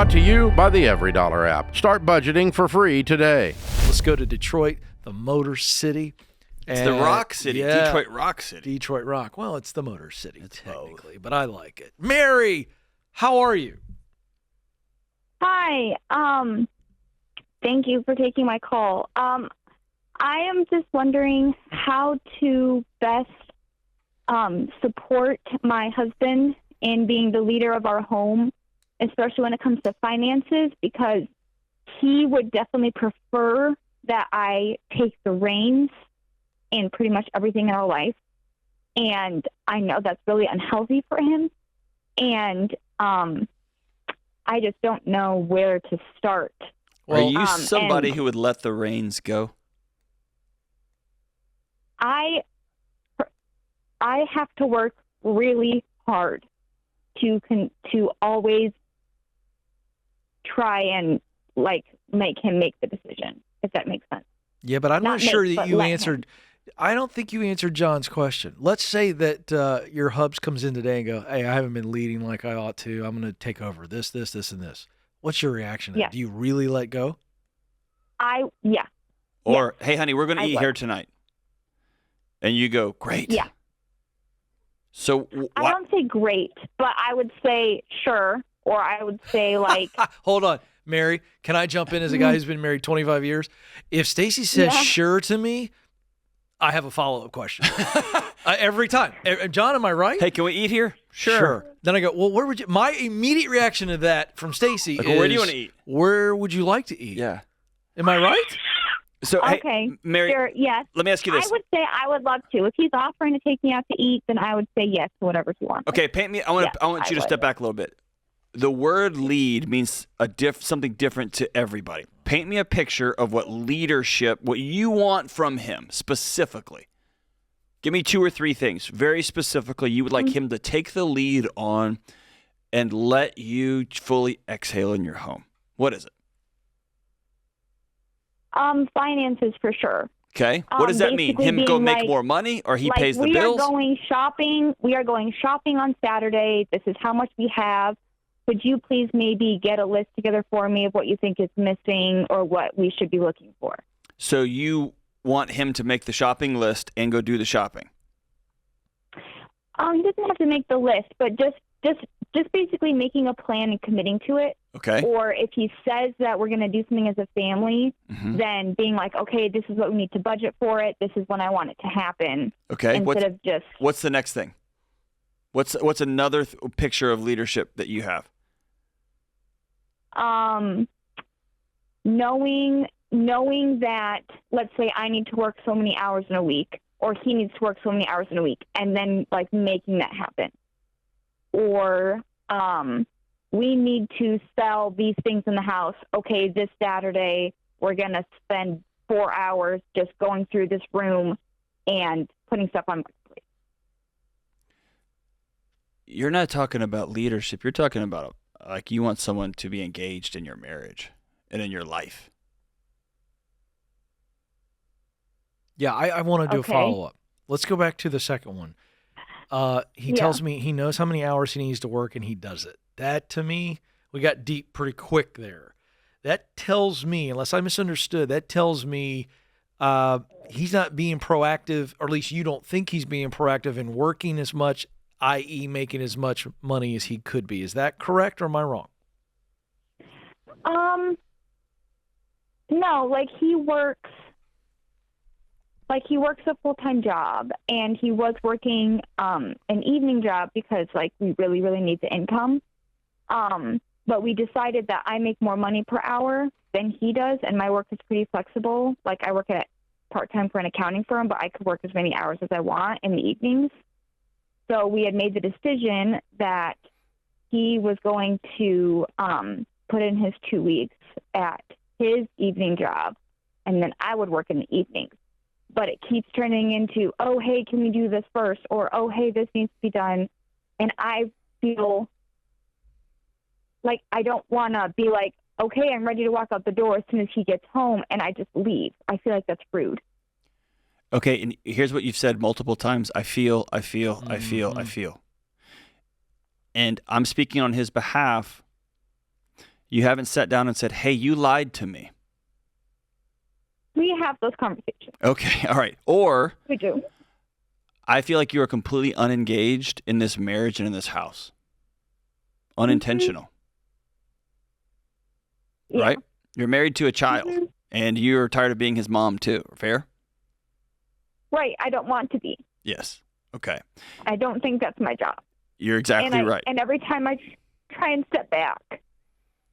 Brought to you by the Every Dollar app. Start budgeting for free today. Let's go to Detroit, the Motor City. It's the Rock City, yeah, Detroit Rock City. Detroit Rock. Well, it's the Motor City, It's technically, but I like it. Mary, how are you? Hi. Thank you for taking my call. I am just wondering how to best support my husband in being the leader of our home, especially when it comes to finances, because he would definitely prefer that I take the reins in pretty much everything in our life. And I know that's really unhealthy for him. And I just don't know where to start. Are you somebody who would let the reins go? I have to work really hard to always try and make him make the decision, if that makes sense. Yeah, but I'm not sure that you answered. I don't think you answered John's question. Let's say that your hubs comes in today and go, "Hey, I haven't been leading like I ought to. I'm going to take over this, and this." What's your reaction to that? Do you really let go? Yeah. Or, hey, honey, we're going to eat here tonight. And you go, great. Yeah. So I don't say great, but I would say sure, or I would say like. Hold on, Mary. Can I jump in as a guy who's been married 25 years? If Stacy says sure to me, I have a follow-up question every time. John, am I right? Hey, can we eat here? Sure. Then I go, well, where would you? My immediate reaction to that from Stacy is, where do you want to eat? Where would you like to eat? Yeah. Am I right? So, okay, hey, Mary, sure, yes. Let me ask you this. I would say I would love to. If he's offering to take me out to eat, then I would say yes to whatever he wants. Okay, paint me. I want you to step back a little bit. The word lead means something different to everybody. Paint me a picture of what leadership, what you want from him specifically. Give me 2 or 3 things. Very specifically, you would like him to take the lead on and let you fully exhale in your home. What is it? Finances for sure. Okay. What does that mean? Him go make more money, or he pays the bills? We are going shopping. We are going shopping on Saturday. This is how much we have. Could you please maybe get a list together for me of what you think is missing or what we should be looking for? So you want him to make the shopping list and go do the shopping? He doesn't have to make the list, but just basically making a plan and committing to it. Okay. Or if he says that we're going to do something as a family, then being like, okay, this is what we need to budget for it. This is when I want it to happen. Okay. What's the next thing? What's another picture of leadership that you have? Knowing that, let's say I need to work so many hours in a week, or he needs to work so many hours in a week, and then making that happen. Or we need to sell these things in the house. Okay, this Saturday we're going to spend 4 hours just going through this room and putting stuff on my plate. You're not talking about leadership. You're talking about you want someone to be engaged in your marriage and in your life. Yeah, I want to do a follow-up. Let's go back to the second one. He tells me he knows how many hours he needs to work, and he does it. That, to me, we got deep pretty quick there. That tells me, unless I misunderstood, that tells me he's not being proactive, or at least you don't think he's being proactive in working as much, i.e. making as much money as he could be. Is that correct, or am I wrong? No, he works a full-time job, and he was working an evening job because we really, really need the income. But we decided that I make more money per hour than he does, and my work is pretty flexible. I work at part-time for an accounting firm, but I could work as many hours as I want in the evenings. So we had made the decision that he was going to put in his 2 weeks at his evening job, and then I would work in the evenings. But it keeps turning into, oh, hey, can we do this first? Or, oh, hey, this needs to be done. And I feel like I don't want to be like, okay, I'm ready to walk out the door as soon as he gets home, and I just leave. I feel like that's rude. Okay, and here's what you've said multiple times. I feel. And I'm speaking on his behalf. You haven't sat down and said, hey, you lied to me. We have those conversations. Okay, all right. Or We do. I feel like you are completely unengaged in this marriage and in this house. Unintentional. Yeah. Right? You're married to a child, Mhm. and you're tired of being his mom too. Fair? Right. I don't want to be. Yes. Okay. I don't think that's my job. You're exactly right. And every time I try and step back,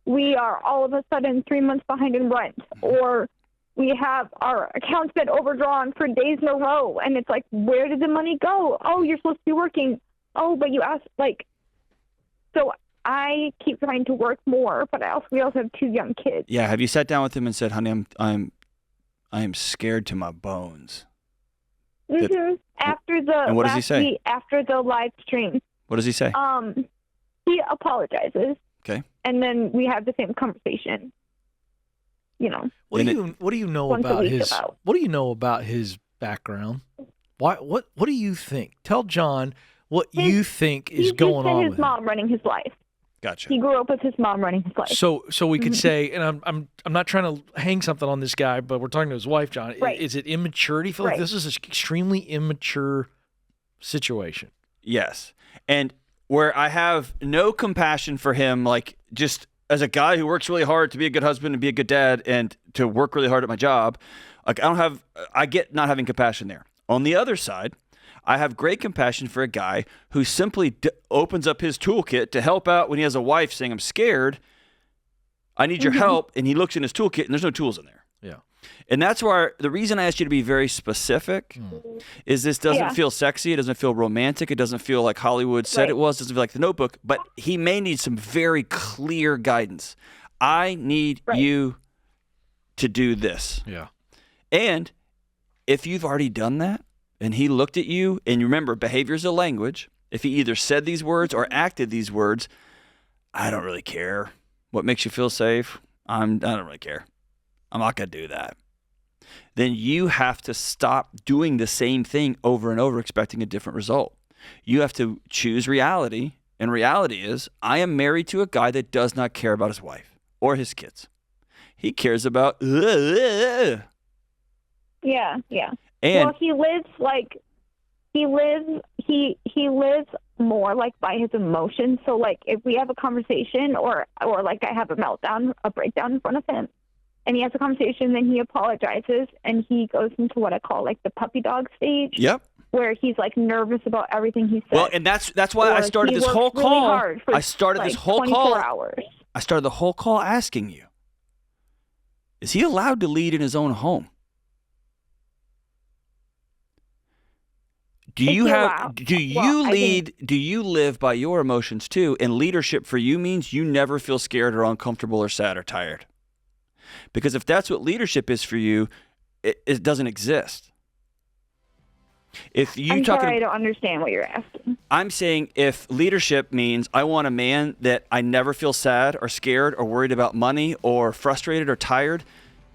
we are all of a sudden 3 months behind in rent, or we have our accounts been overdrawn for days in a row, and it's like, where did the money go? Oh, you're supposed to be working. Oh, but you asked, like, so I keep trying to work more, but we also have 2 young kids. Yeah. Have you sat down with him and said, honey, I am scared to my bones? Mm-hmm. After the and what does he say? week, after the live stream, What does he say? he apologizes. Okay. And then we have the same conversation. You know. What do you know once a about week his about. What do you know about his background? What do you think? Tell John what you think is going on He's with his mom running his life. Gotcha. He grew up with his mom running his life. So we could say, and I'm not trying to hang something on this guy, but we're talking to his wife, John. Right. Is it immature? Do you feel like Right. this is an extremely immature situation? Yes. And where I have no compassion for him, like just as a guy who works really hard to be a good husband and be a good dad and to work really hard at my job, like I get not having compassion there. On the other side, I have great compassion for a guy who simply opens up his toolkit to help out when he has a wife saying, I'm scared, I need your help. And he looks in his toolkit and there's no tools in there. Yeah. And that's why the reason I asked you to be very specific is this doesn't feel sexy. It doesn't feel romantic. It doesn't feel like Hollywood said it was. It doesn't feel like The Notebook. But he may need some very clear guidance. I need you to do this. Yeah. And if you've already done that and he looked at you, and you remember, behavior is a language. If he either said these words or acted these words, I don't really care. What makes you feel safe? I don't really care. I'm not going to do that. Then you have to stop doing the same thing over and over expecting a different result. You have to choose reality, and reality is I am married to a guy that does not care about his wife or his kids. He cares about Yeah. And well, he lives more like by his emotions. So like if we have a conversation or like I have a breakdown in front of him, and he has a conversation, then he apologizes and he goes into what I call like the puppy dog stage. Yep. Where he's like nervous about everything he says. Well, and that's why I started this whole call. I started this whole 24 call. hours. I started the whole call asking you, is he allowed to lead in his own home? Do you live by your emotions too? And leadership for you means you never feel scared or uncomfortable or sad or tired. Because if that's what leadership is for you, it doesn't exist. I'm sorry, I don't understand what you're asking. I'm saying if leadership means I want a man that I never feel sad or scared or worried about money or frustrated or tired,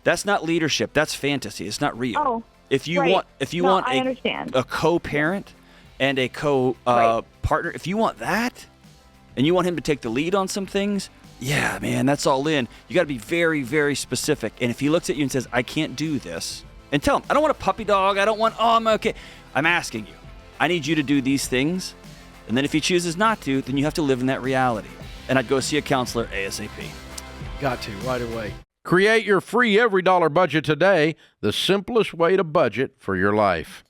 that's not leadership. That's fantasy. It's not real. Oh, if you right. want I understand. a co-parent and a partner, if you want that and you want him to take the lead on some things, yeah, man, that's all in. You got to be very, very specific. And if he looks at you and says, I can't do this, and tell him, I don't want a puppy dog. I'm okay. I'm asking you. I need you to do these things. And then if he chooses not to, then you have to live in that reality. And I'd go see a counselor ASAP. Got to, right away. Create your free every dollar budget today, the simplest way to budget for your life.